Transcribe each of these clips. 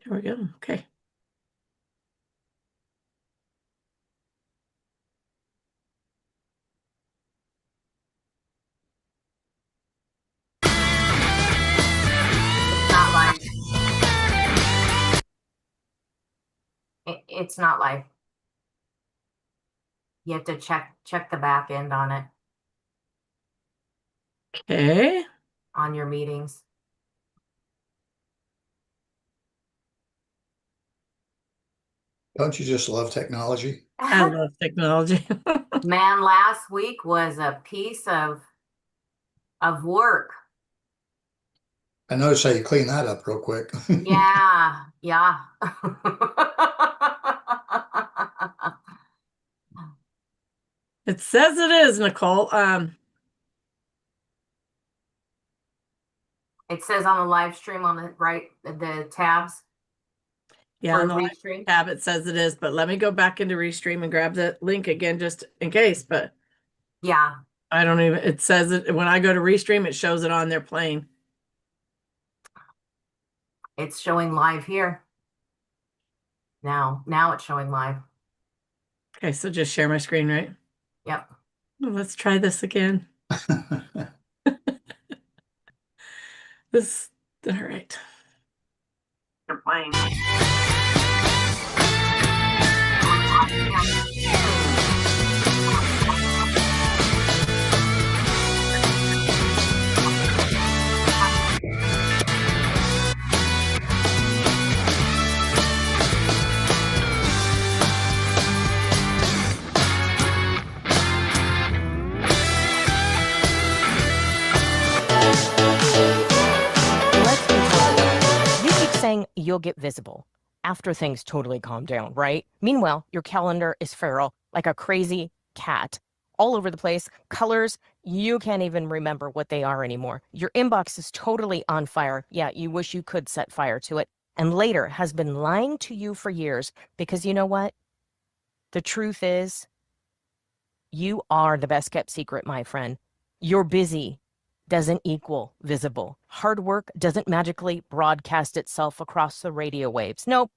There we go. Okay. Not live. It's not live. You have to check the back end on it, Okay. on your meetings. Don't you just love technology? I love technology. Man, last week was a piece of work. I noticed how you clean that up real quick. Yeah, yeah. It says it is, Nicole. It says on the live stream on the right, the tabs Yeah, on for the live restream. tab it says it is, but let me go back into Restream and grab the link again just in case. But Yeah, I don't even, it says it when I go to Restream, it shows it on there playing. it's showing live here. Now it's showing live. Okay, so just share my screen, right? Yep. Let's try this again. This, all right. They're playing. Let's be real. You keep saying you'll get visible after things totally calm down, right? Meanwhile, your calendar is feral, like a crazy cat, all over the place. Colors, you can't even remember what they are anymore. Your inbox is totally on fire. Yeah, you wish you could set fire to it. And later has been lying to you for years because you know what? The truth is, you are the best kept secret, my friend. You're busy doesn't equal visible. Hard work doesn't magically broadcast itself across the radio waves. Nope.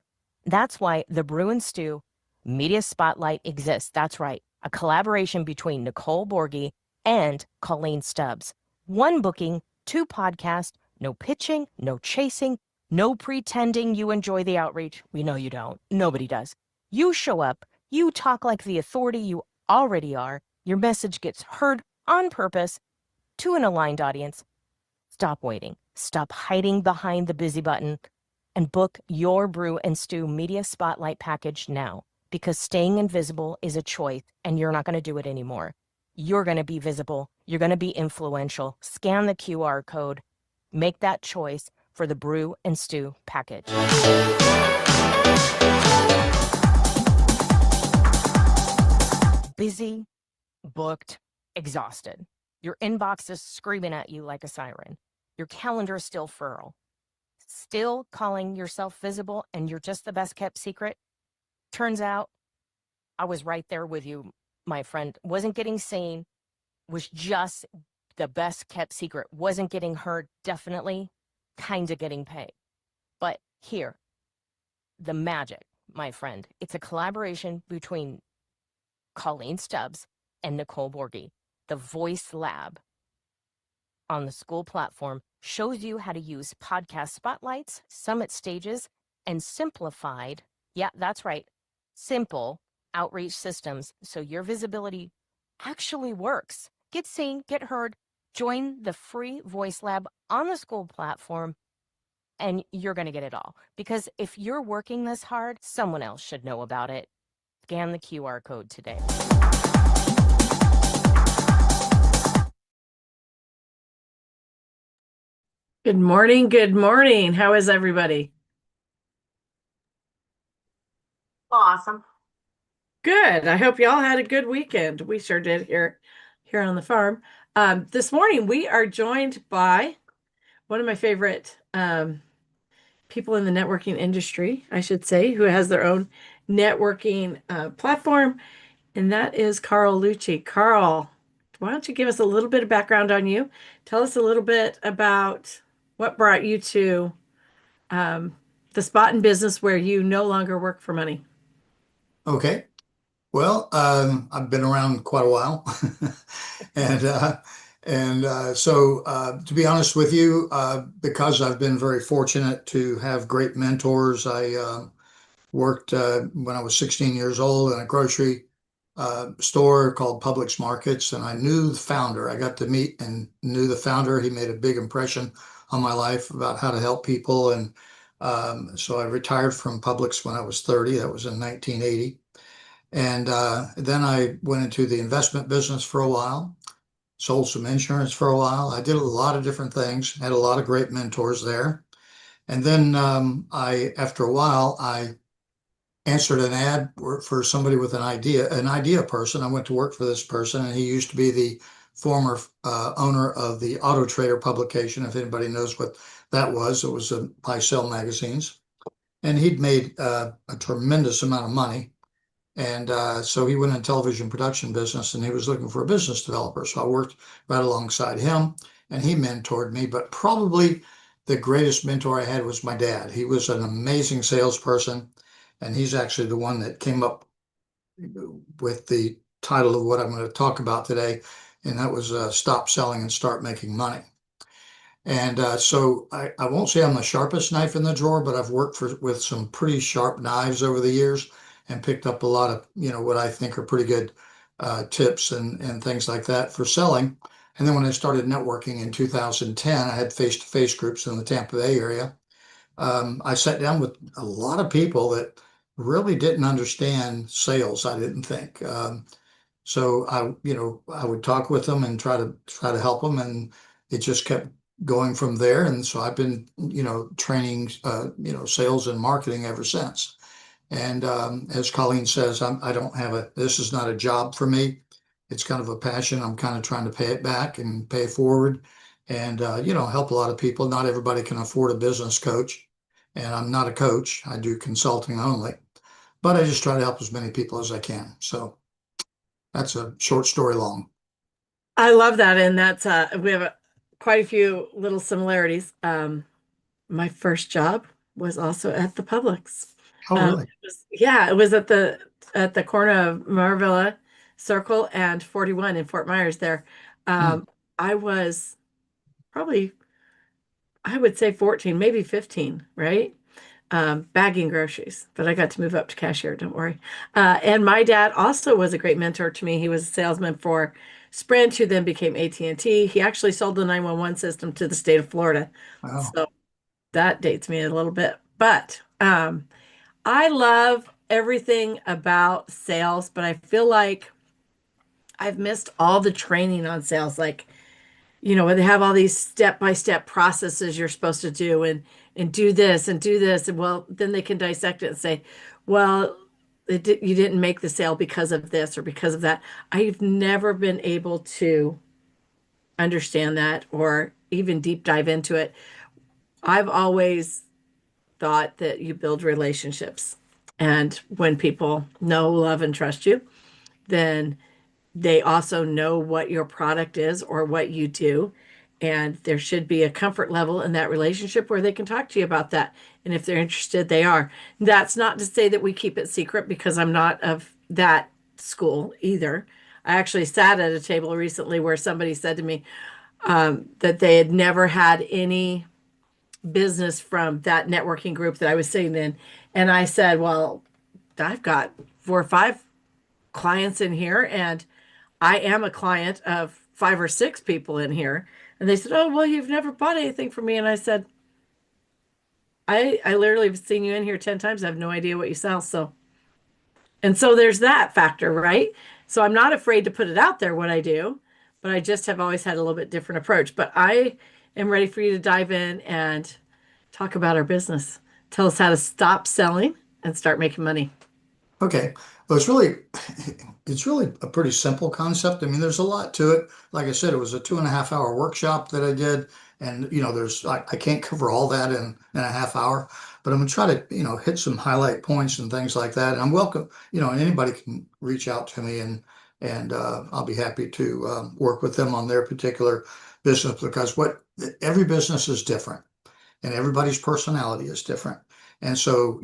That's why the Brew and Stew Media Spotlight exists. That's right. A collaboration between Nicole Borghi and Colleen Stubbs. One booking, two podcasts, no pitching, no chasing, no pretending you enjoy the outreach. We know you don't. Nobody does. You show up, you talk like the authority you already are. Your message gets heard on purpose to an aligned audience. Stop waiting. Stop hiding behind the busy button and book your Brew and Stew Media Spotlight package now, because staying invisible is a choice and you're not going to do it anymore. You're going to be visible. You're going to be influential. Scan the QR code. Make that choice for the Brew and Stew package. Busy, booked, exhausted. Your inbox is screaming at you like a siren. Your calendar is still feral. Still calling yourself visible and you're just the best kept secret? Turns out I was right there with you, my friend. Wasn't getting seen, was just the best kept secret. Wasn't getting heard, definitely kind of getting paid. But here, the magic, my friend. It's a collaboration between Colleen Stubbs and Nicole Borghi. The Voice Lab on the school platform shows you how to use podcast spotlights, summit stages, and simplified, yeah, that's right, simple outreach systems so your visibility actually works. Get seen, get heard, join the free Voice Lab on the school platform, and you're going to get it all. Because if you're working this hard, someone else should know about it. Scan the QR code today. Good morning. Good morning. How is everybody? Awesome. Good. I hope y'all had a good weekend. We sure did here on the farm. This morning we are joined by one of my favorite people in the networking industry, I should say, who has their own networking platform, and that is Carl Lucchi. Carl, why don't you give us a little bit of background on you? Tell us a little bit about what brought you to the spot in business where you no longer work for money. Okay. Well, I've been around quite a while, and to be honest with you, because I've been very fortunate to have great mentors. I worked when I was 16 years old in a grocery store called Publix Markets, and I knew the founder. I got to meet and knew the founder. He made a big impression on my life about how to help people, and so I retired from Publix when I was 30. That was in 1980. And then I went into the investment business for a while, sold some insurance for a while. I did a lot of different things, had a lot of great mentors there. And then after a while, I answered an ad for somebody with an idea person. I went to work for this person, and he used to be the former owner of the Auto Trader publication. If anybody knows what that was, it was buy sell magazines. And he'd made a tremendous amount of money. And so he went in television production business, and he was looking for a business developer. So I worked right alongside him, and he mentored me. But probably the greatest mentor I had was my dad. He was an amazing salesperson, and he's actually the one that came up with the title of what I'm going to talk about today. And that was Stop Selling and Start Making Money. And so I won't say I'm the sharpest knife in the drawer, but I've worked with some pretty sharp knives over the years and picked up a lot of, what I think are pretty good tips and things like that for selling. And then when I started networking in 2010, I had face-to-face groups in the Tampa Bay area. I sat down with a lot of people that really didn't understand sales, I didn't think. So I would talk with them and try to help them, and it just kept going from there. And so I've been, training, sales and marketing ever since. And as Colleen says, I don't have this is not a job for me. It's kind of a passion. I'm kind of trying to pay it back and pay it forward and, help a lot of people. Not everybody can afford a business coach, and I'm not a coach. I do consulting only, but I just try to help as many people as I can. So that's a short story long. I love that. And that's, we have quite a few little similarities. My first job was also at the Publix. Oh, really? It was at the corner of Marvilla Circle and 41 in Fort Myers there. I was probably, I would say 14, maybe 15, right? Bagging groceries, but I got to move up to cashier, don't worry. And my dad also was a great mentor to me. He was a salesman for Sprint, who then became AT&T. He actually sold the 911 system to the state of Florida. Wow. So that dates me a little bit. But I love everything about sales, but I feel like I've missed all the training on sales. Like, where they have all these step-by-step processes you're supposed to do and do this and do this. And well, then they can dissect it and say, well, you didn't make the sale because of this or because of that. I've never been able to understand that or even deep dive into it. I've always thought that you build relationships. And when people know, love, and trust you, then they also know what your product is or what you do. And there should be a comfort level in that relationship where they can talk to you about that. And if they're interested, they are. That's not to say that we keep it secret, because I'm not of that school either. I actually sat at a table recently where somebody said to me that they had never had any business from that networking group that I was sitting in. And I said, well, I've got 4 or 5 clients in here, and I am a client of 5 or 6 people in here. And they said, oh, well, you've never bought anything from me. And I said, I literally have seen you in here 10 times. I have no idea what you sell. And so there's that factor, right? So I'm not afraid to put it out there what I do, but I just have always had a little bit different approach. But I am ready for you to dive in and talk about our business. Tell us how to stop selling and start making money. Okay. Well, it's really a pretty simple concept. I mean, there's a lot to it. Like I said, it was a 2.5 hour workshop that I did. And, I can't cover all that in a half hour, but I'm gonna try to, hit some highlight points and things like that. And I'm welcome, and anybody can reach out to me and I'll be happy to work with them on their particular business, because every business is different. and everybody's personality is different. And so,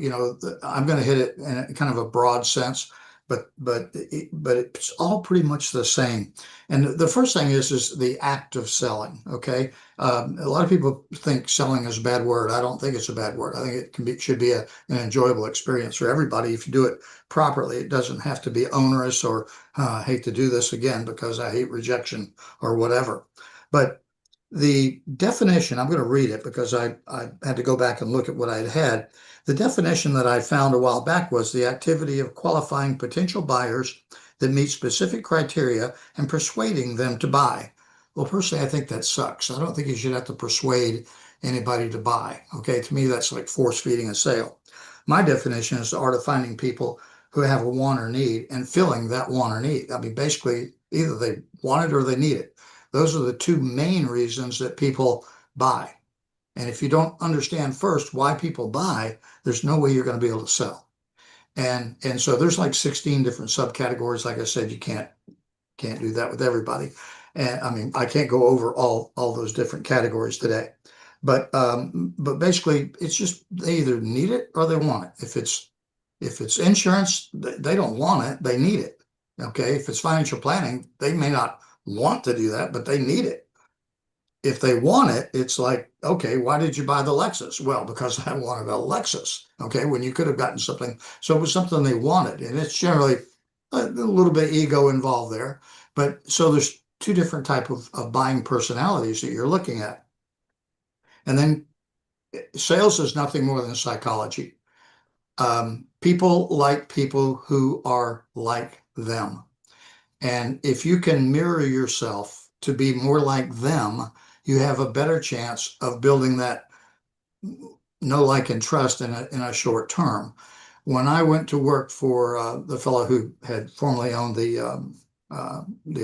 I'm going to hit it in a kind of a broad sense, but it's all pretty much the same. And the first thing is the act of selling. Okay, a lot of people think selling is a bad word. I don't think it's a bad word. I think it should be an enjoyable experience for everybody if you do it properly. It doesn't have to be onerous or I hate to do this again because I hate rejection or whatever. But the definition, I'm going to read it because I had to go back and look at what I had. The definition that I found a while back was the activity of qualifying potential buyers that meet specific criteria and persuading them to buy. Well, personally, I think that sucks. I don't think you should have to persuade anybody to buy. Okay, to me, that's like force feeding a sale. My definition is the art of finding people who have a want or need and filling that want or need. I mean, basically, either they want it or they need it. Those are the two main reasons that people buy. And if you don't understand first why people buy, there's no way you're going to be able to sell. And so there's like 16 different subcategories. Like I said, you can't do that with everybody. And I mean, I can't go over all those different categories today. But basically, it's just they either need it or they want it. If it's insurance, they don't want it, they need it. Okay, if it's financial planning, they may not want to do that, but they need it. If they want it, it's like, okay, why did you buy the Lexus? Well, because I wanted a Lexus, okay, when you could have gotten something. So it was something they wanted. And it's generally a little bit ego involved there. But so there's two different type of buying personalities that you're looking at. And then sales is nothing more than psychology. People like people who are like them. And if you can mirror yourself to be more like them, you have a better chance of building that know, like, and trust in a short term. When I went to work for the fellow who had formerly owned the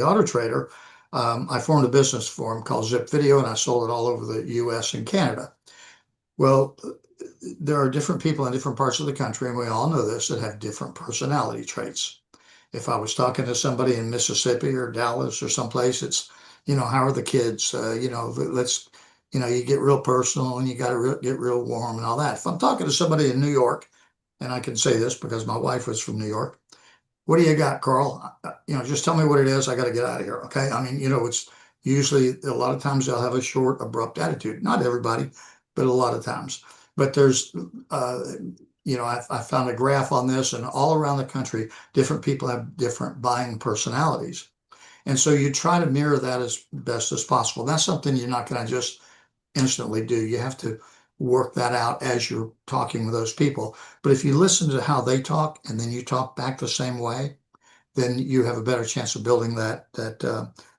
Auto Trader, I formed a business for him called Zip Video, and I sold it all over the U.S. and Canada. Well, there are different people in different parts of the country, and we all know this, that have different personality traits. If I was talking to somebody in Mississippi or Dallas or someplace, it's, how are the kids? Let's, you get real personal and you got to get real warm and all that. If I'm talking to somebody in New York, and I can say this because my wife was from New York, what do you got, Carl? Just tell me what it is. I got to get out of here. Okay. I mean, it's usually a lot of times they'll have a short, abrupt attitude. Not everybody, but a lot of times. But there's, I found a graph on this, and all around the country, different people have different buying personalities. And so you try to mirror that as best as possible. That's something you're not going to just instantly do. You have to work that out as you're talking with those people. But if you listen to how they talk and then you talk back the same way, then you have a better chance of building that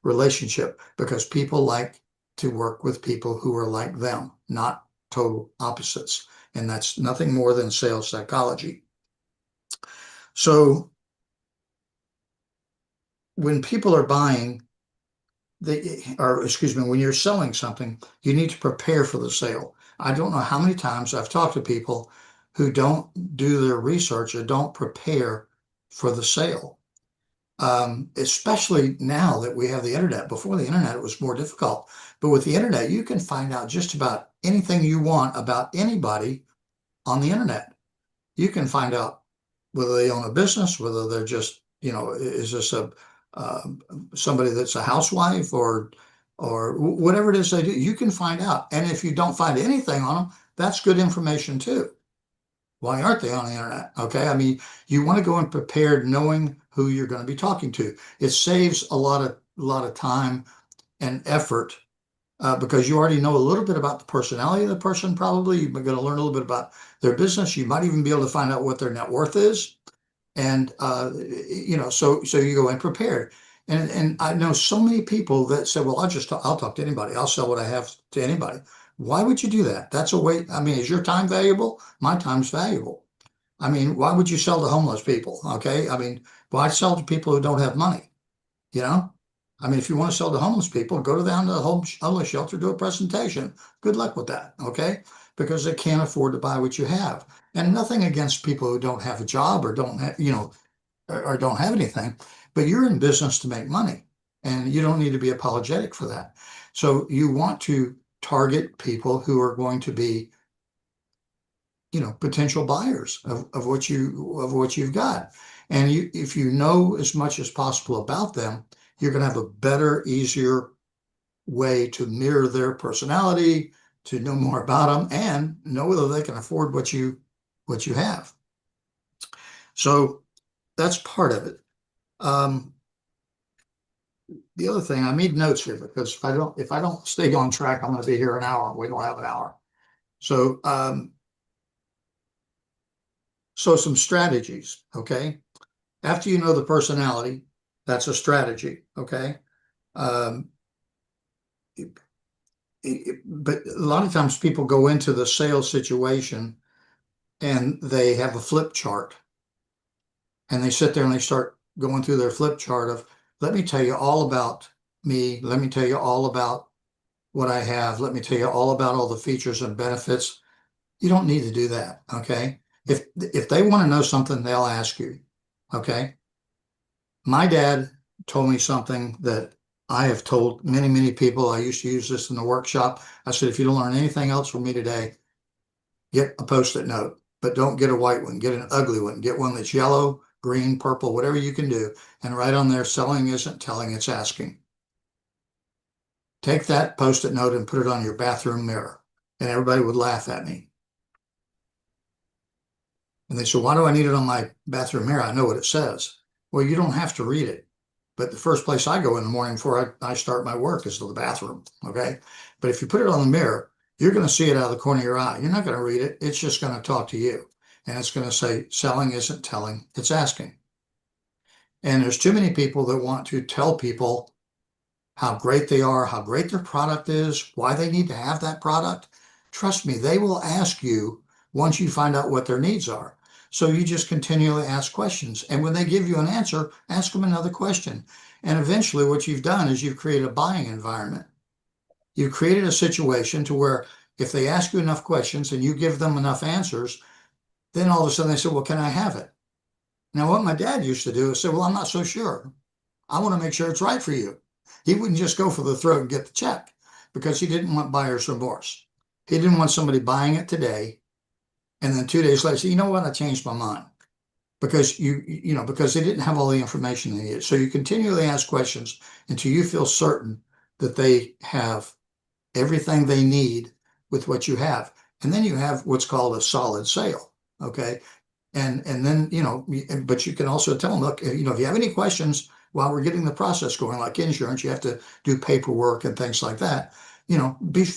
relationship, because people like to work with people who are like them, not total opposites. And that's nothing more than sales psychology. So when people are buying, when you're selling something, you need to prepare for the sale. I don't know how many times I've talked to people who don't do their research or don't prepare for the sale. Especially now that we have the internet. Before the internet, it was more difficult. But with the internet, you can find out just about anything you want about anybody on the internet. You can find out whether they own a business, whether they're just, is this somebody that's a housewife or whatever it is they do. You can find out. And if you don't find anything on them, that's good information too. Why aren't they on the internet? Okay. I mean, you want to go in prepared, knowing who you're going to be talking to. It saves a lot of time and effort because you already know a little bit about the personality of the person. Probably you're going to learn a little bit about their business. You might even be able to find out what their net worth is. And, so you go in prepared. And I know so many people that say, well, I'll talk to anybody. I'll sell what I have to anybody. Why would you do that? That's a way. I mean, is your time valuable? My time's valuable. I mean, why would you sell to homeless people? Okay. I mean, why sell to people who don't have money? I mean, if you want to sell to homeless people, go down to the homeless shelter, do a presentation. Good luck with that. Okay. Because they can't afford to buy what you have. And nothing against people who don't have a job or don't have, or don't have anything, but you're in business to make money and you don't need to be apologetic for that. So you want to target people who are going to be, potential buyers of what you've got. And if you know as much as possible about them, you're going to have a better, easier way to mirror their personality, to know more about them, and know whether they can afford what you have. So that's part of it. The other thing, I made notes here because if I don't stay on track, I'm going to be here an hour. We don't have an hour. So, so some strategies, okay? After you know the personality, that's a strategy, okay? But a lot of times people go into the sales situation and they have a flip chart, and they sit there and they start going through their flip chart of, let me tell you all about me. Let me tell you all about what I have. Let me tell you all about all the features and benefits. You don't need to do that, okay? If they want to know something, they'll ask you, okay? My dad told me something that I have told many, many people. I used to use this in the workshop. I said, if you don't learn anything else from me today, get a Post-it note, but don't get a white one. Get an ugly one. Get one that's yellow, green, purple, whatever you can do, and write on there, selling isn't telling, it's asking. Take that Post-it note and put it on your bathroom mirror. And everybody would laugh at me. And they said, why do I need it on my bathroom mirror? I know what it says. Well, you don't have to read it. But the first place I go in the morning before I start my work is to the bathroom, okay? But if you put it on the mirror, you're going to see it out of the corner of your eye. You're not going to read it. It's just going to talk to you. And it's going to say, selling isn't telling, it's asking. And there's too many people that want to tell people how great they are, how great their product is, why they need to have that product. Trust me, they will ask you once you find out what their needs are. So you just continually ask questions. And when they give you an answer, ask them another question. And eventually what you've done is you've created a buying environment. You've created a situation to where if they ask you enough questions and you give them enough answers, then all of a sudden they say, well, can I have it? Now, what my dad used to do is say, well, I'm not so sure. I want to make sure it's right for you. He wouldn't just go for the throat and get the check because he didn't want buyer's remorse. He didn't want somebody buying it today and then 2 days later say, you know what, I changed my mind. Because because they didn't have all the information they needed. So you continually ask questions until you feel certain that they have everything they need with what you have. And then you have what's called a solid sale. Okay. And then, but you can also tell them, look, if you have any questions while we're getting the process going, like insurance, you have to do paperwork and things like that,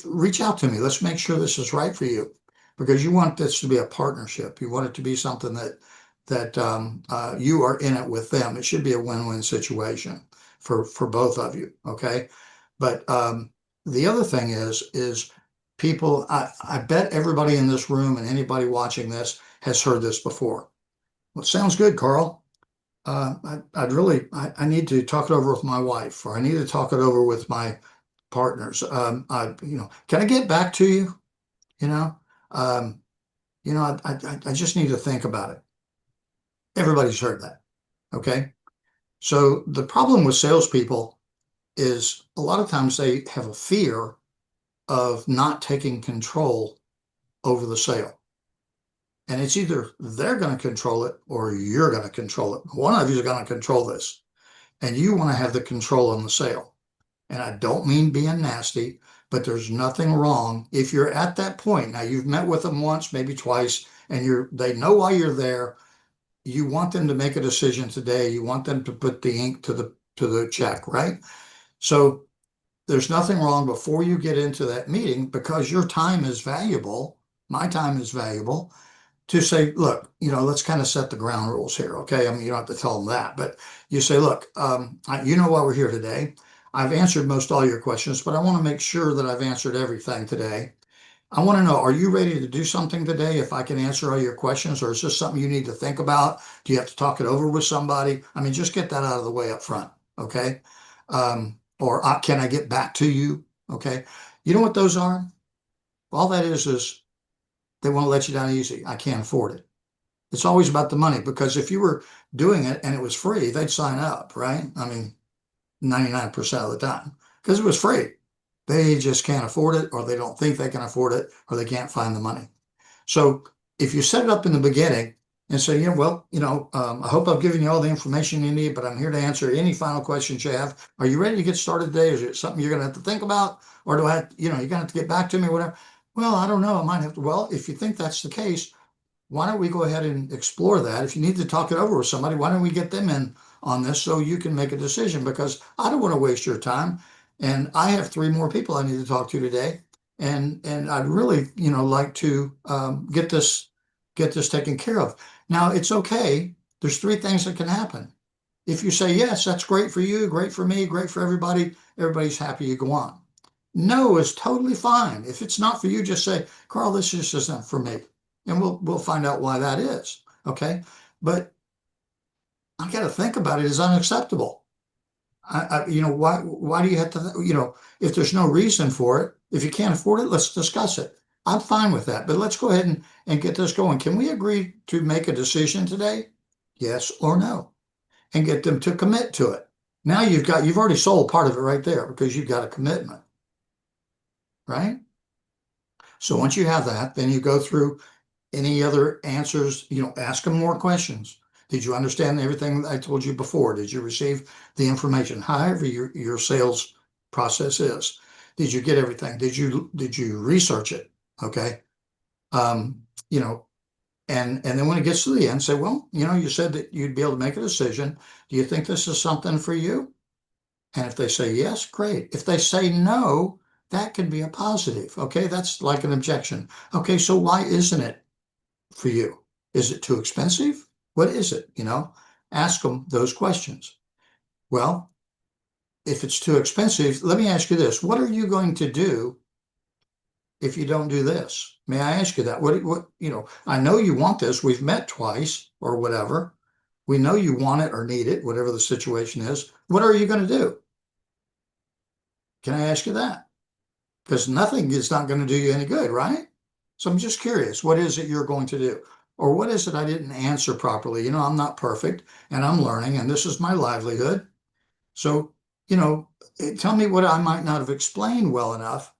reach out to me. Let's make sure this is right for you, because you want this to be a partnership. You want it to be something that you are in it with them. It should be a win-win situation for both of you. Okay. But the other thing is people, I bet everybody in this room and anybody watching this has heard this before. Well, it sounds good, Carl. I need to talk it over with my wife, or I need to talk it over with my partners. Can I get back to you? I just need to think about it. Everybody's heard that. Okay. So the problem with salespeople is a lot of times they have a fear of not taking control over the sale. And it's either they're going to control it or you're going to control it. One of you is going to control this, and you want to have the control on the sale. And I don't mean being nasty, but there's nothing wrong if you're at that point. Now, you've met with them once, maybe twice, and they know why you're there. You want them to make a decision today. You want them to put the ink to the check, right? So there's nothing wrong before you get into that meeting, because your time is valuable. My time is valuable, to say, look, let's kind of set the ground rules here. Okay. I mean, you don't have to tell them that, but you say, look, you know why we're here today. I've answered most all your questions, but I want to make sure that I've answered everything today. I want to know, are you ready to do something today if I can answer all your questions, or is this something you need to think about? Do you have to talk it over with somebody? I mean, just get that out of the way up front. Okay. Can I get back to you? Okay. You know what those are? All that is they want to let you down easy. I can't afford it. It's always about the money, because if you were doing it and it was free, they'd sign up, right? I mean, 99% of the time, because it was free. They just can't afford it, or they don't think they can afford it, or they can't find the money. So if you set it up in the beginning and say, I hope I've given you all the information you need, but I'm here to answer any final questions you have. Are you ready to get started today? Is it something you're going to have to think about? Or do I have, you're going to have to get back to me or whatever? Well, I don't know. I might have to. Well, if you think that's the case, why don't we go ahead and explore that? If you need to talk it over with somebody, why don't we get them in on this so you can make a decision? Because I don't want to waste your time. And I have 3 more people I need to talk to today. And I'd really, like to get this taken care of. Now, it's okay. There's 3 things that can happen. If you say, yes, that's great for you, great for me, great for everybody, everybody's happy, you go on. No is totally fine. If it's not for you, just say, Carl, this just isn't for me. And we'll find out why that is. Okay. But I got to think about it as unacceptable. Why do you have to, if there's no reason for it, if you can't afford it, let's discuss it. I'm fine with that, but let's go ahead and get this going. Can we agree to make a decision today? Yes or no, and get them to commit to it. Now you've already sold part of it right there because you've got a commitment, right? So once you have that, then you go through any other answers, ask them more questions. Did you understand everything I told you before? Did you receive the information? However your sales process is. Did you get everything? Did you research it? Okay. And then when it gets to the end, say, well, you said that you'd be able to make a decision. Do you think this is something for you? And if they say yes, great. If they say no, that can be a positive. Okay. That's like an objection. Okay. So why isn't it for you? Is it too expensive? What is it? Ask them those questions. Well, if it's too expensive, let me ask you this. What are you going to do if you don't do this? May I ask you that? What, I know you want this. We've met twice or whatever. We know you want it or need it, whatever the situation is. What are you going to do? Can I ask you that? Because nothing is not going to do you any good, right? So I'm just curious, what is it you're going to do? Or what is it I didn't answer properly? I'm not perfect and I'm learning and this is my livelihood. So, tell me what I might not have explained well enough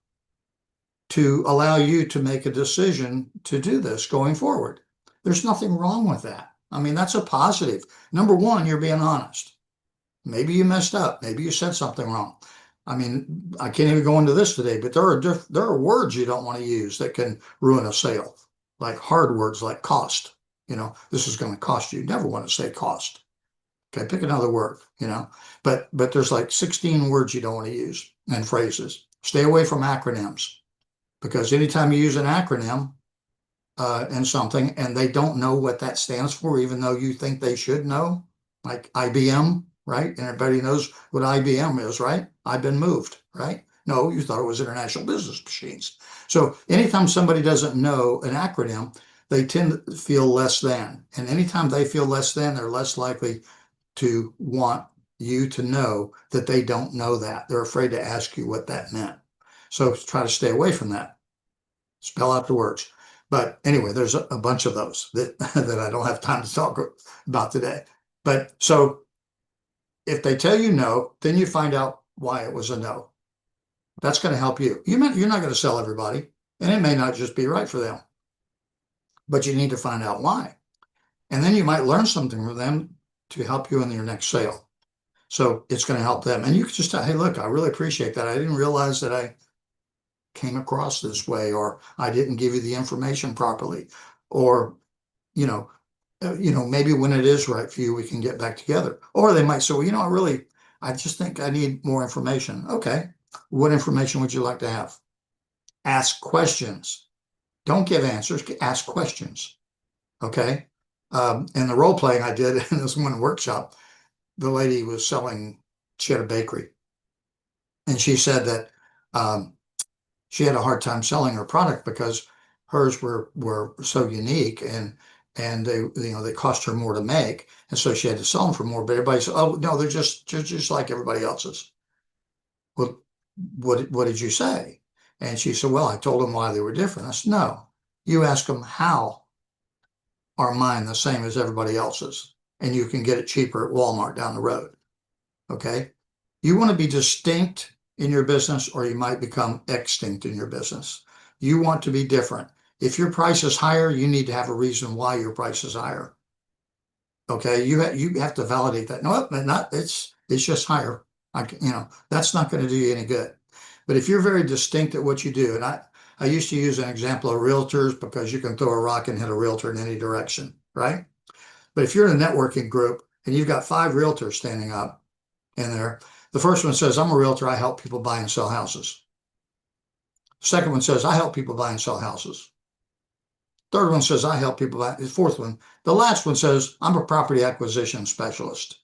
to allow you to make a decision to do this going forward. There's nothing wrong with that. I mean, that's a positive. Number 1, you're being honest. Maybe you messed up. Maybe you said something wrong. I mean, I can't even go into this today, but there are words you don't want to use that can ruin a sale, like hard words like cost. This is going to cost you. You never want to say cost. Okay, pick another word, but there's like 16 words you don't want to use and phrases. Stay away from acronyms, because anytime you use an acronym and something and they don't know what that stands for, even though you think they should know, like IBM, right? And everybody knows what IBM is, right? I've been moved, right? No, you thought it was International Business Machines. So anytime somebody doesn't know an acronym, they tend to feel less than. And anytime they feel less than, they're less likely to want you to know that they don't know that. They're afraid to ask you what that meant. So try to stay away from that. Spell out the words. But anyway, there's a bunch of those that I don't have time to talk about today. But so if they tell you no, then you find out why it was a no. That's going to help you. You're not going to sell everybody, and it may not just be right for them, but you need to find out why. And then you might learn something from them to help you in your next sale. So it's going to help them. And you can just tell, hey, look, I really appreciate that. I didn't realize that I came across this way, or I didn't give you the information properly, or, maybe when it is right for you, we can get back together. Or they might say, well, I just think I need more information. Okay. What information would you like to have? Ask questions. Don't give answers, ask questions. Okay. And the role playing I did in this one workshop, the lady was she had a bakery, and she said that she had a hard time selling her product because hers were so unique, and they cost her more to make, and so she had to sell them for more. But everybody said, oh no, they're just like everybody else's. Well, what did you say? And she said, well, I told them why they were different. I said, no, you ask them, how are mine the same as everybody else's, and you can get it cheaper at Walmart down the road. Okay. You want to be distinct in your business, or you might become extinct in your business. You want to be different. If your price is higher, you need to have a reason why your price is higher. Okay, you have to validate that. No, not it's just higher. That's not going to do you any good. But if you're very distinct at what you do, and I used to use an example of realtors because you can throw a rock and hit a realtor in any direction, right? But if you're in a networking group and you've got 5 realtors standing up in there, the first one says, I'm a realtor, I help people buy and sell houses. Second one says, I help people buy and sell houses. Third one says, I help people buy. The fourth one, the last one says, I'm a property acquisition specialist.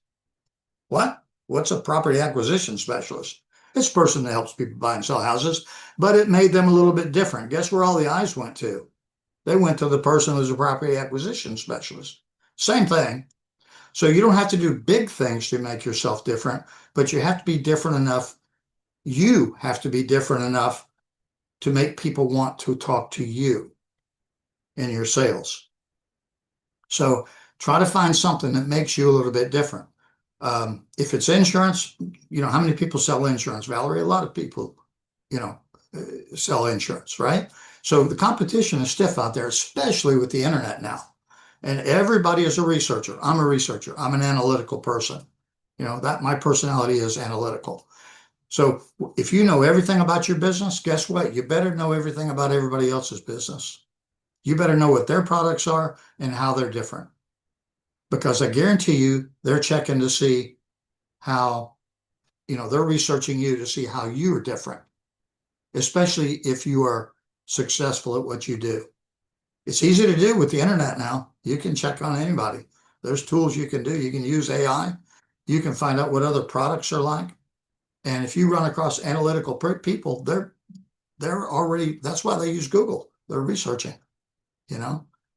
What? What's a property acquisition specialist? It's a person that helps people buy and sell houses, but it made them a little bit different. Guess where all the eyes went to? They went to the person who's a property acquisition specialist. Same thing. So you don't have to do big things to make yourself different, but you have to be different enough. You have to be different enough to make people want to talk to you in your sales. So try to find something that makes you a little bit different. If it's insurance, how many people sell insurance, Valerie? A lot of people, sell insurance, right? So the competition is stiff out there, especially with the internet now. And everybody is a researcher. I'm a researcher. I'm an analytical person. That my personality is analytical. So if you know everything about your business, guess what? You better know everything about everybody else's business. You better know what their products are and how they're different. Because I guarantee you, they're checking to see how, they're researching you to see how you are different, especially if you are successful at what you do. It's easy to do with the internet now. You can check on anybody. There's tools you can do. You can use AI. You can find out what other products are like. And if you run across analytical people, they're already, that's why they use Google. They're researching,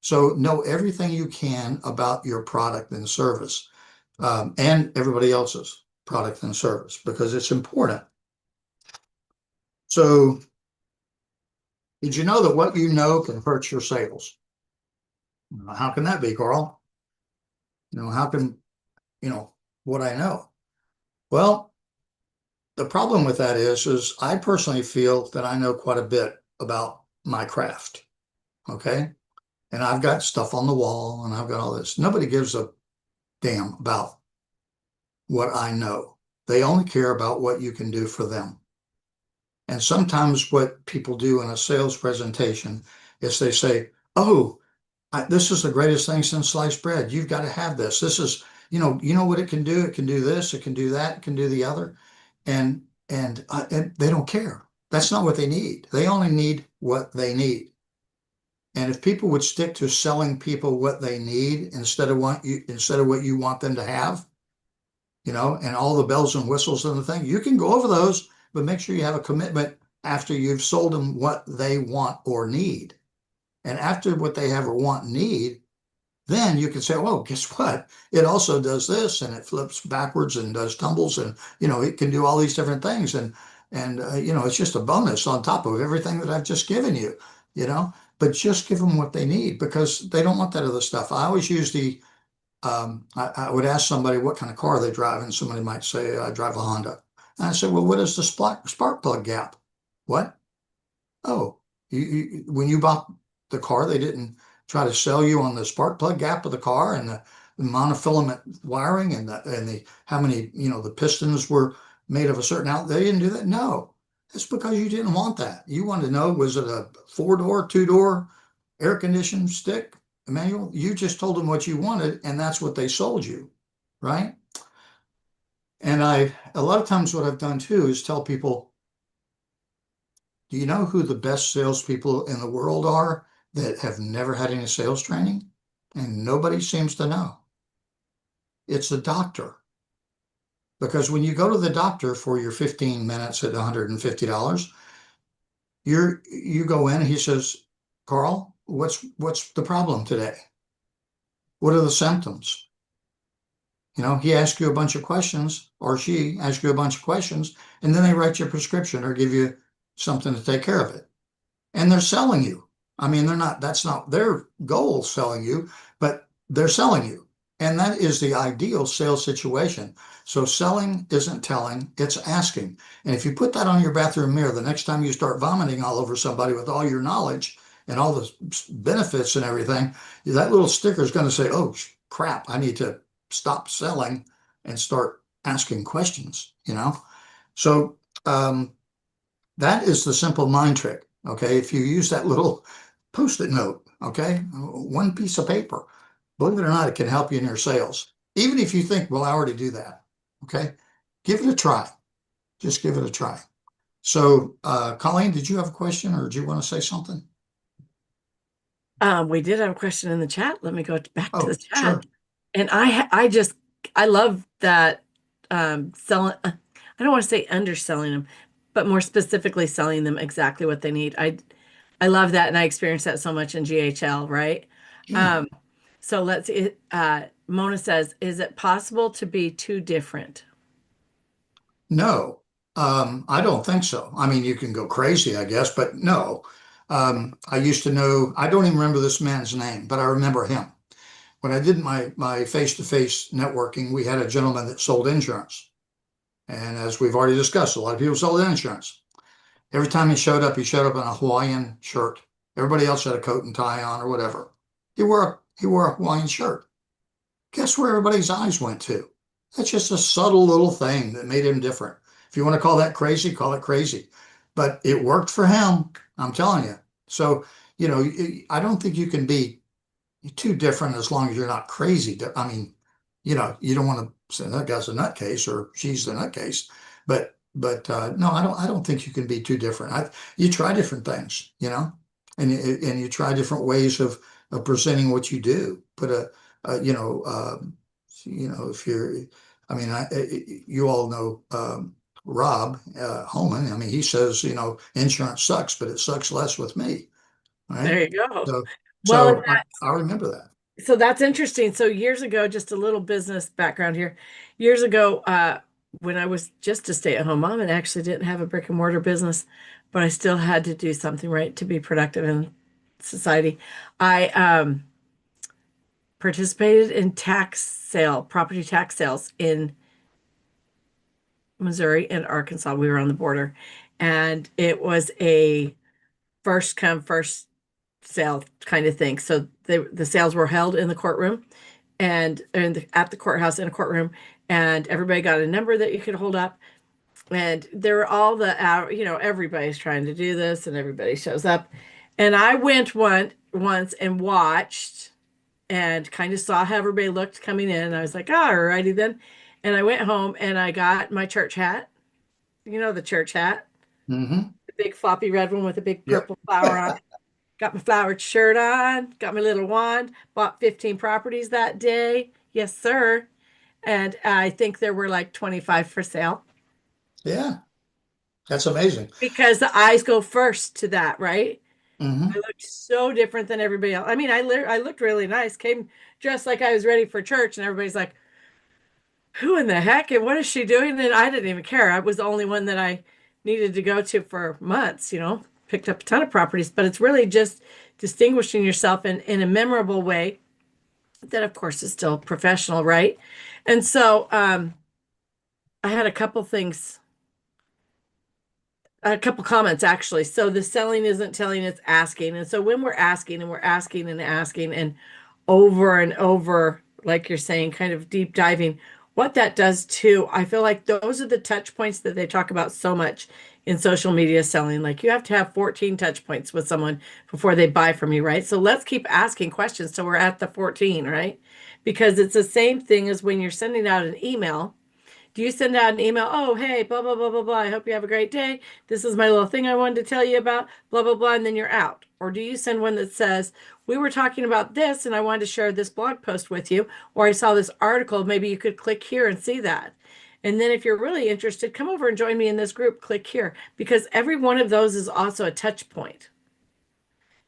So know everything you can about your product and service, and everybody else's product and service, because it's important. So did you know that what you know can hurt your sales? How can that be, Carl? How can, what I know? Well, the problem with that is I personally feel that I know quite a bit about my craft. Okay. And I've got stuff on the wall and I've got all this. Nobody gives a damn about what I know. They only care about what you can do for them. And sometimes what people do in a sales presentation is they say, oh, this is the greatest thing since sliced bread. You've got to have this. This is, you know what it can do? It can do this, it can do that, it can do the other. And they don't care. That's not what they need. They only need what they need. And if people would stick to selling people what they need instead of what you want them to have, and all the bells and whistles and the thing, you can go over those, but make sure you have a commitment after you've sold them what they want or need. And after what they have or want and need, then you can say, oh, guess what? It also does this, and it flips backwards and does tumbles, and it can do all these different things, and it's just a bonus on top of everything that I've just given you, But just give them what they need, because they don't want that other stuff. I always use I would ask somebody what kind of car they drive, and somebody might say, I drive a Honda. And I said, well, what is the spark plug gap? What? Oh, when you bought the car, they didn't try to sell you on the spark plug gap of the car and the monofilament wiring and how many, the pistons were made of a certain out. They didn't do that. No, it's because you didn't want that. You wanted to know, was it a 4-door, 2-door, air conditioned stick, manual? You just told them what you wanted, and that's what they sold you, right? And a lot of times what I've done too is tell people, do you know who the best salespeople in the world are that have never had any sales training? And nobody seems to know. It's a doctor. Because when you go to the doctor for your 15 minutes at $150, you go in and he says, Carl, what's the problem today? What are the symptoms? He asks you a bunch of questions, or she asks you a bunch of questions, and then they write you a prescription or give you something to take care of it. And they're selling you. I mean, that's not their goal, selling you, but they're selling you. And that is the ideal sales situation. So selling isn't telling, it's asking. And if you put that on your bathroom mirror, the next time you start vomiting all over somebody with all your knowledge and all the benefits and everything, that little sticker is going to say, oh, crap, I need to stop selling and start asking questions, you know? So that is the simple mind trick. Okay. If you use that little post-it note, okay, one piece of paper, believe it or not, it can help you in your sales. Even if you think, well, I already do that. Okay. Give it a try. Just give it a try. So, Colleen, did you have a question or did you want to say something? We did have a question in the chat. Let me go back to Oh, the chat. sure. And I love that selling, I don't want to say underselling them, but more specifically selling them exactly what they need. I love that, and I experienced that so much in GHL, right? Yeah. So Mona says, is it possible to be too different? No, I don't think so. I mean, you can go crazy, I guess, but no. I used to know, I don't even remember this man's name, but I remember him. When I did my face-to-face networking, we had a gentleman that sold insurance. And as we've already discussed, a lot of people sold insurance. Every time he showed up in a Hawaiian shirt. Everybody else had a coat and tie on or whatever. He wore a Hawaiian shirt. Guess where everybody's eyes went to? That's just a subtle little thing that made him different. If you want to call that crazy, call it crazy. But it worked for him, I'm telling you. So, I don't think you can be too different as long as you're not crazy. I mean, you don't want to say that guy's a nutcase or she's the nutcase, but no, I don't think you can be too different. You try different things, and you try different ways of presenting what you do. Put if you're, I mean, you all know Rob Holman. I mean, he says, insurance sucks, but it sucks less with me. Right? There you go. So, Well, I remember that. so that's interesting. So years ago, just a little business background here. Years ago, when I was just a stay-at-home mom and actually didn't have a brick and mortar business, but I still had to do something right to be productive in society. I participated in property tax sales in Missouri and Arkansas. We were on the border, and it was a first come, first sale kind of thing. So the sales were held in the courtroom and at the courthouse in a courtroom, and everybody got a number that you could hold up. And there were all everybody's trying to do this, and everybody shows up. And I went once and watched and kind of saw how everybody looked coming in. And I was like, all righty then. And I went home and I got my church hat, the church hat, Mm-hmm. the big floppy red one with a big Yep. purple flower on it. Got my flowered shirt on, got my little wand, bought 15 properties that day. Yes, sir. And I think there were like 25 for sale Yeah. That's amazing. because the eyes go first to that, right? Mm-hmm. I looked so different than everybody else. I mean, I looked really nice, came dressed like I was ready for church, and everybody's like, who in the heck and what is she doing? And I didn't even care. I was the only one that I needed to go to for months, picked up a ton of properties, but it's really just distinguishing yourself in a memorable way that of course is still professional, right? And so I had a couple comments actually. So the selling isn't telling, it's asking. And so when we're asking and we're asking and asking and over, like you're saying, kind of deep diving, what that does too, I feel like those are the touch points that they talk about so much in social media selling. Like you have to have 14 touch points with someone before they buy from you, right? So let's keep asking questions till we're at the 14, right? Because it's the same thing as when you're sending out an email. Do you send out an email? Oh, hey, blah, blah, blah, blah, blah. I hope you have a great day. This is my little thing I wanted to tell you about, blah, blah, blah. And then you're out. Or do you send one that says, we were talking about this and I wanted to share this blog post with you, or I saw this article. Maybe you could click here and see that. And then if you're really interested, come over and join me in this group, click here, because every one of those is also a touch point.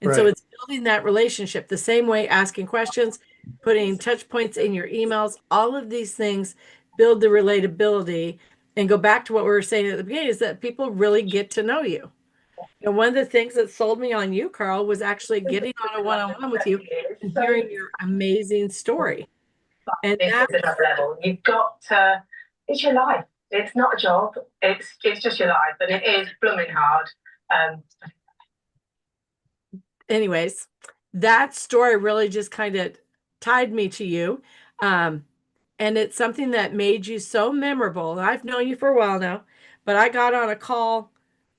And so Right. it's building that relationship the same way, asking questions, putting touch points in your emails, all of these things build the relatability. And go back to what we were saying at the beginning is that people really get to know you. And one of the things that sold me on you, Carl, was actually getting on a one-on-one with you and hearing your amazing story. And This that, is another level. You've got to, it's your life. It's not a job. It's just your life, but it is blooming hard. anyways, that story really just kind of tied me to you. And it's something that made you so memorable. And I've known you for a while now, but I got on a call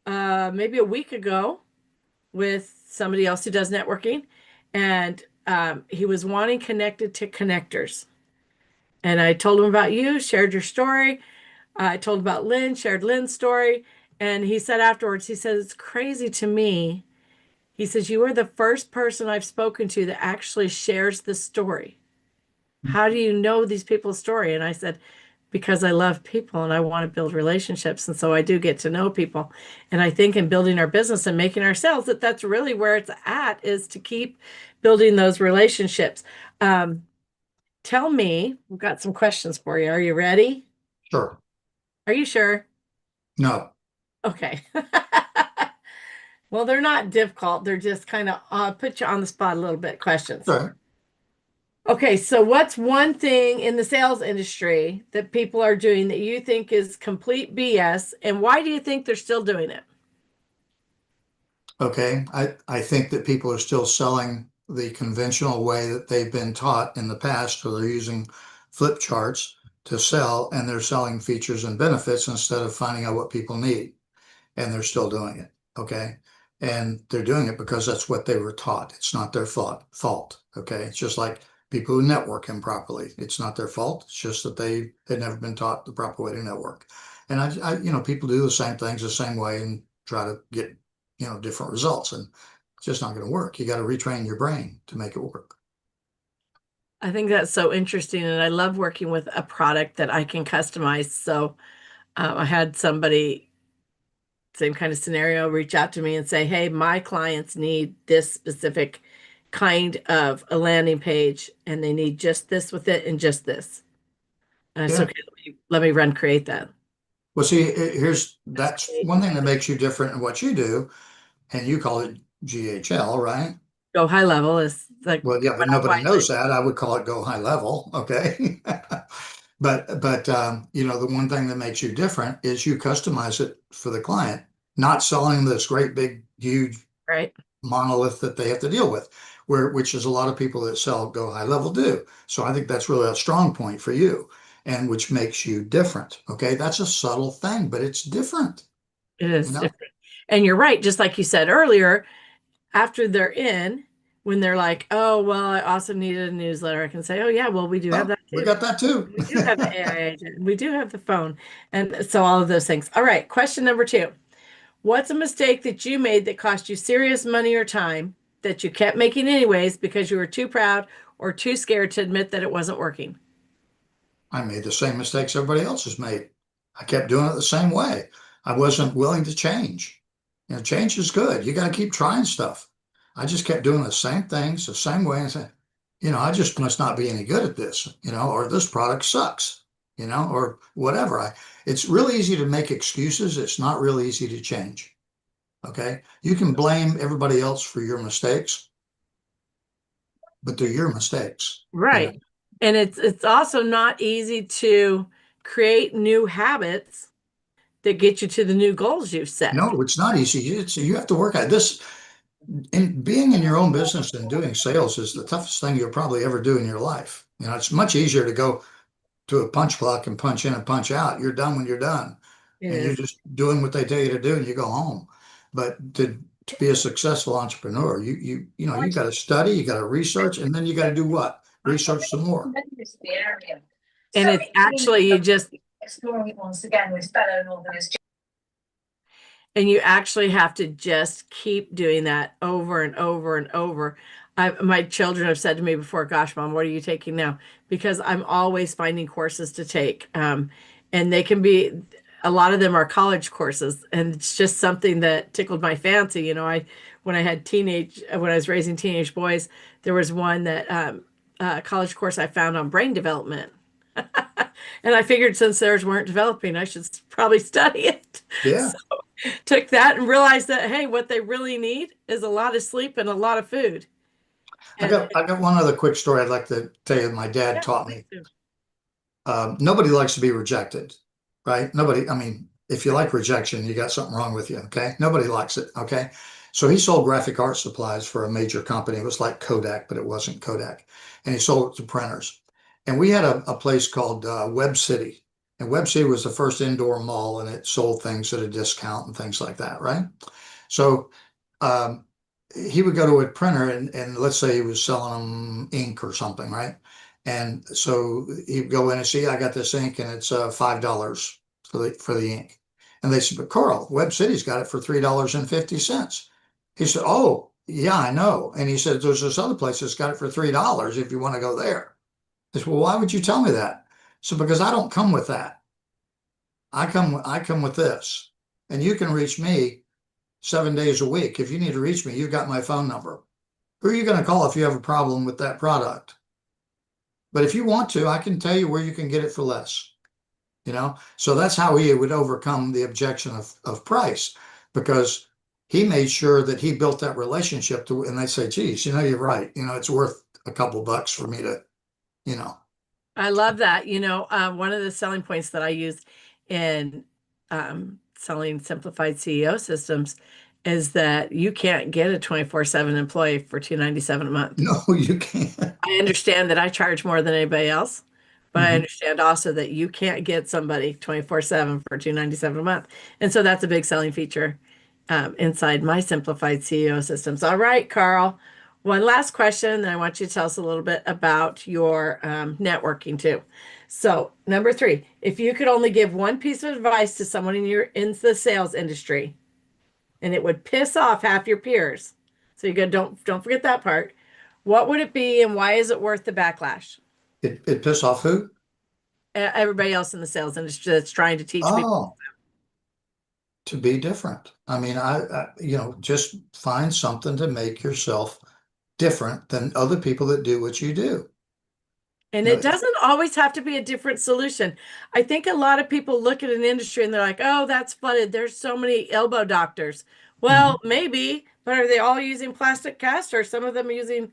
maybe a week ago with somebody else who does networking, and he was wanting connected to connectors. And I told him about you, shared your story. I told about Lynn, shared Lynn's story. And he said afterwards, he said, it's crazy to me. He says, you are the first person I've spoken to that actually shares the story. How do you know these people's story? And I said, because I love people and I want to build relationships. And so I do get to know people. And I think in building our business and making ourselves, that's really where it's at, is to keep building those relationships. Tell me, we've got some questions for you. Are you ready? Sure. Are you sure? No. Okay. Well, they're not difficult. They're just kind of put you on the spot a little bit questions. Sure. Okay, so what's one thing in the sales industry that people are doing that you think is complete BS, and why do you think they're still doing it? Okay. I think that people are still selling the conventional way that they've been taught in the past, so they're using flip charts to sell, and they're selling features and benefits instead of finding out what people need. And they're still doing it. Okay. And they're doing it because that's what they were taught. It's not their fault. Okay. It's just like people who network improperly. It's not their fault. It's just that they had never been taught the proper way to network. And people do the same things the same way and try to get, different results, and it's just not going to work. You got to retrain your brain to make it work. I think that's so interesting, and I love working with a product that I can customize. So I had somebody, same kind of scenario, reach out to me and say, hey, my clients need this specific kind of a landing page, and they need just this with it and just this. And I said, Yeah. okay, let me run create that. Well, see, that's one thing that makes you different in what you do, and you call it GHL, right? Go high level is like, Well, yeah, but nobody knows that. I would call it go high level. Okay. But the one thing that makes you different is you customize it for the client, not selling this great big huge right, monolith that they have to deal with, which is a lot of people that sell go high level do. So I think that's really a strong point for you, and which makes you different. Okay, that's a subtle thing, but it's different. it is different. And you're right, just like you said earlier, after they're in, when they're like, oh, well, I also needed a newsletter, I can say, oh, yeah, well, we do have that too. We got that too. We do have the AI agent. We do have the phone. And so all of those things. All right. Question number 2. What's a mistake that you made that cost you serious money or time that you kept making anyways because you were too proud or too scared to admit that it wasn't working? I made the same mistakes everybody else has made. I kept doing it the same way. I wasn't willing to change. Change is good. You got to keep trying stuff. I just kept doing the same things the same way and said, I just must not be any good at this, or this product sucks, or whatever. It's really easy to make excuses. It's not really easy to change. Okay. You can blame everybody else for your mistakes, but they're your mistakes. Right. And it's also not easy to create new habits that get you to the new goals you've set. No, it's not easy. You have to work at this. And being in your own business and doing sales is the toughest thing you'll probably ever do in your life. It's much easier to go to a punch clock and punch in and punch out. You're done when you're done. You're just doing what they tell you to do and you go home. But to be a successful entrepreneur, you got to study, you got to research, and then you got to do what? Research some more. And it's actually you just exploring it once again with fellow Northerners. And you actually have to just keep doing that over and over and over. My children have said to me before, gosh, Mom, what are you taking now? Because I'm always finding courses to take. And they can be, a lot of them are college courses. And it's just something that tickled my fancy. When I was raising teenage boys, there was one that college course I found on brain development. And I figured since theirs weren't developing, I should probably study it. Yeah. So took that and realized that, hey, what they really need is a lot of sleep and a lot of food. I got one other quick story I'd like to tell you. My dad Yeah, taught me. please do. Nobody likes to be rejected, right? Nobody, I mean, if you like rejection, you got something wrong with you, okay? Nobody likes it, okay? So he sold graphic art supplies for a major company. It was like Kodak, but it wasn't Kodak. And he sold it to printers. And we had a place called Web City. And Web City was the first indoor mall, and it sold things at a discount and things like that, right? So um, he would go to a printer and let's say he was selling them ink or something, right? And so he'd go in and see, I got this ink and it's $5 for the ink. And they said, but Carl, Web City's got it for $3.50. He said, oh, yeah, I know. And he said, there's this other place that's got it for $3 if you want to go there. I said, well, why would you tell me that? So because I don't come with that. I come with this. And you can reach me 7 days a week. If you need to reach me, you've got my phone number. Who are you going to call if you have a problem with that product? But if you want to, I can tell you where you can get it for less. So that's how he would overcome the objection of price, because he made sure that he built that relationship to, and they say, geez, you're right. It's worth a couple bucks for me to, I love that. One of the selling points that I use in selling simplified CEO systems is that you can't get a 24/7 employee for $297 a month. No, you can't. I understand that I charge more than anybody else, but I Mhm. understand also that you can't get somebody 24/7 for $297 a month. And so that's a big selling feature inside my simplified CEO systems. All right, Carl, one last question, then I want you to tell us a little bit about your networking too. So, number 3, if you could only give one piece of advice to someone in the sales industry, and it would piss off half your peers, so don't forget that part. What would it be, and why is it worth the backlash? It pissed off who? Everybody else in the sales industry that's trying to teach people. Oh, to be different. I mean, just find something to make yourself different than other people that do what you do. And You it know, doesn't always have to be a different solution. I think a lot of people look at an industry and they're like, oh, that's flooded. There's so many elbow doctors. Well, maybe, but are they all using plastic cast, or some of them using,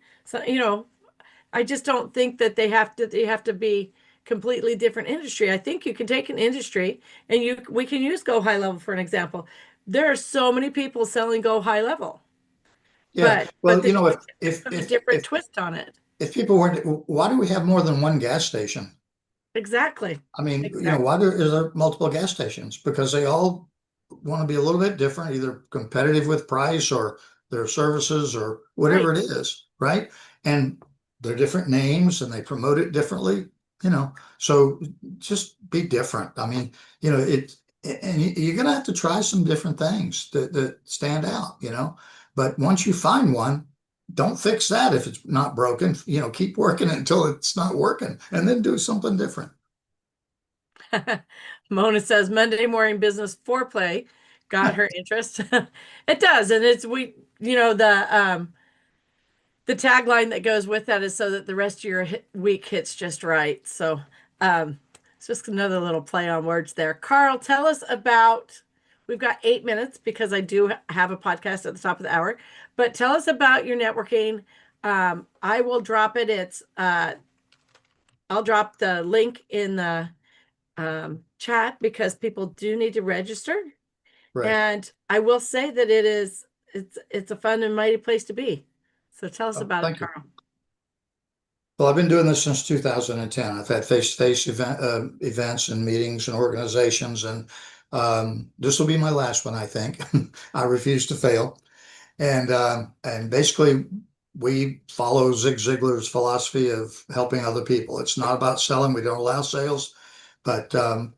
I just don't think that they have to be completely different industry. I think you can take an industry and we can use Go High Level for an example. There are so many people selling Go High Level, yeah. but Well, they if put a if different if twist on it. if people weren't, why do we have more than one gas station? Exactly. I mean, Exactly. why is there multiple gas stations? Because they all want to be a little bit different, either competitive with price or their services or whatever Right. it is, right? And they're different names and they promote it differently. So just be different. I mean, and you're gonna have to try some different things that stand out. But once you find one, don't fix that if it's not broken. Keep working it until it's not working, and then do something different. Mona says Monday Morning Business Foreplay got her interest. It does, and it's the tagline that goes with that is so that the rest of your week hits just right. So it's just another little play on words there. Carl, tell us about. We've got 8 minutes because I do have a podcast at the top of the hour, but tell us about your networking. I will drop it. I'll drop the link in the chat because people do need to register. Right. And I will say that it's a fun and mighty place to be. So tell us about it, Thank you. Carl. Well, I've been doing this since 2010. I've had face-to-face events and meetings and organizations, and this will be my last one, I think. I refuse to fail. And basically, we follow Zig Ziglar's philosophy of helping other people. It's not about selling. We don't allow sales, but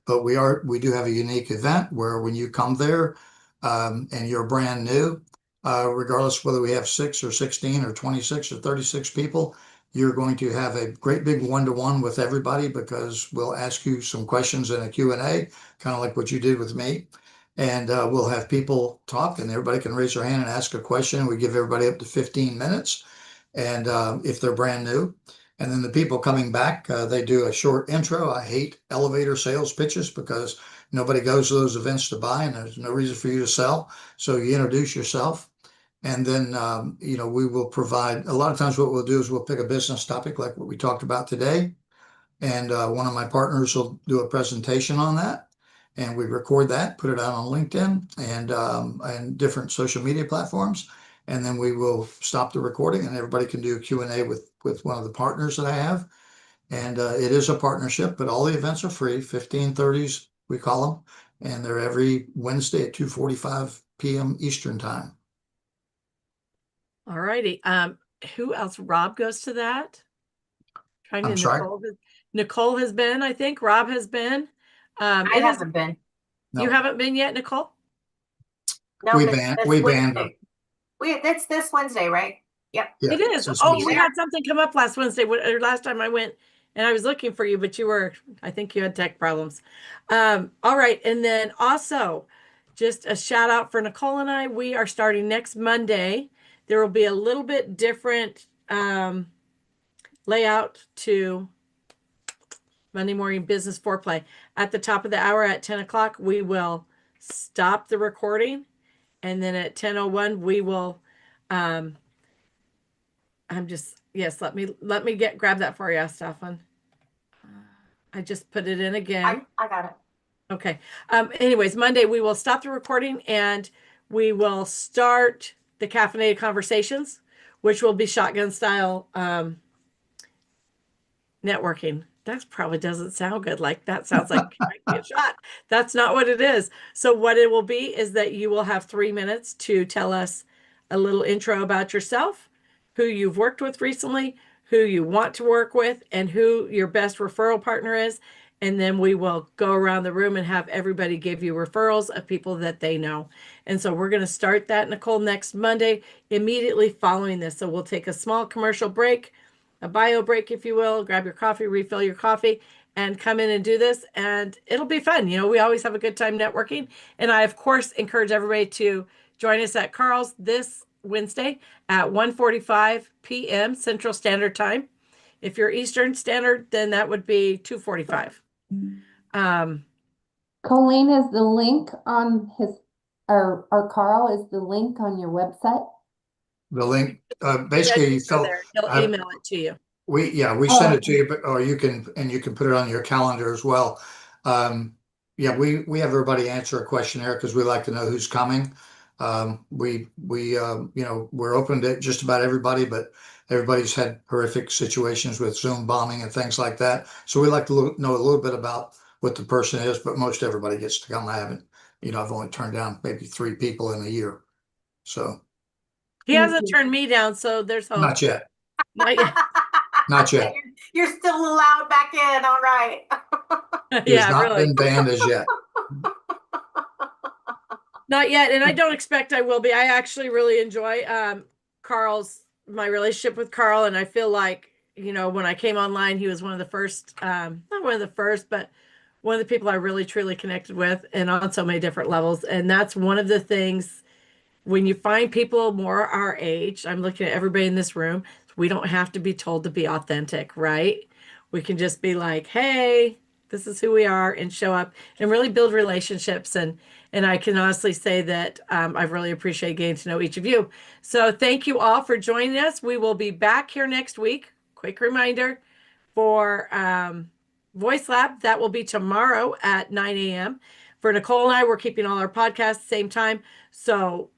we do have a unique event where when you come there and you're brand new, regardless whether we have 6 or 16 or 26 or 36 people, you're going to have a great big one-to-one with everybody, because we'll ask you some questions in a Q&A, kind of like what you did with me. And we'll have people talk, and everybody can raise their hand and ask a question. We give everybody up to 15 minutes, and if they're brand new. And then the people coming back, they do a short intro. I hate elevator sales pitches because nobody goes to those events to buy, and there's no reason for you to sell. So you introduce yourself, And then, we will provide, a lot of times what we'll do is we'll pick a business topic like what we talked about today. And one of my partners will do a presentation on that. And we record that, put it out on LinkedIn and different social media platforms. And then we will stop the recording and everybody can do a Q&A with one of the partners that I have. And it is a partnership, but all the events are free, 15:30s, we call them. And they're every Wednesday at 2:45 p.m. Eastern time. All righty. Who else? Rob goes to that. I'm sorry? Nicole has been, I think. Rob has been. I haven't been. You No. haven't been yet, Nicole? No, We it's banned this Wednesday. It's this Wednesday, right? Yep. Yeah, It is. it's Oh, Wednesday. we had something come up last Wednesday, or last time I went, and I was looking for you, but I think you had tech problems. All right. And then also, just a shout out for Nicole and I. We are starting next Monday. There will be a little bit different layout to Monday Morning Business Foreplay. At the top of the hour at 10 o'clock, we will stop the recording. And then at 10:01, we will, let me grab that for you, Stefan. I just put it in again. I got it. Okay. Anyways, Monday, we will stop the recording and we will start the caffeinated conversations, which will be shotgun style networking. That probably doesn't sound good. Like that sounds like a shot. That's not what it is. So what it will be is that you will have 3 minutes to tell us a little intro about yourself, who you've worked with recently, who you want to work with, and who your best referral partner is. And then we will go around the room and have everybody give you referrals of people that they know. And so we're going to start that, Nicole, next Monday, immediately following this. So we'll take a small commercial break, a bio break, if you will, grab your coffee, refill your coffee, and come in and do this. And it'll be fun. We always have a good time networking. And I, of course, encourage everybody to join us at Carl's this Wednesday at 1:45 p.m. Central Standard Time. If you're Eastern Standard, then that would be 2:45. Colleen, is the link on or Carl, is the link on your website? The link, basically, He'll email it to you. we send it to you, but you can put it on your calendar as well. We have everybody answer a questionnaire because we like to know who's coming. We're open to just about everybody, but everybody's had horrific situations with Zoom bombing and things like that. So we like to know a little bit about what the person is, but most everybody gets to come. I've only turned down maybe 3 people in a year. So he hasn't turned me down, so there's hope. Not yet. Not yet. Not yet. You're still allowed back in. All right. He's not been banned as yet. Not yet, and I don't expect I will be. I actually really enjoy my relationship with Carl, and I feel like, when I came online, he was one of the first, not one of the first, but one of the people I really truly connected with, and on so many different levels. And that's one of the things when you find people more our age. I'm looking at everybody in this room. We don't have to be told to be authentic, right? We can just be like, hey, this is who we are, and show up and really build relationships. And I can honestly say that I've really appreciated getting to know each of you. So thank you all for joining us. We will be back here next week. Quick reminder for Voice Lab. That will be tomorrow at 9 a.m. For Nicole and I, we're keeping all our podcasts same time. So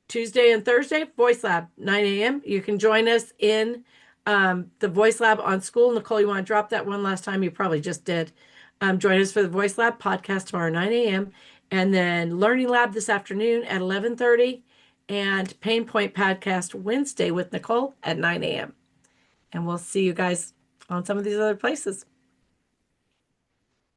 Tuesday and Thursday, Voice Lab, 9 a.m. You can join us in the Voice Lab on School. Nicole, you want to drop that one last time? You probably just did. Join us for the Voice Lab podcast tomorrow, 9 a.m. And then Learning Lab this afternoon at 11:30. And Pain Point podcast Wednesday with Nicole at 9 a.m. And we'll see you guys on some of these other places.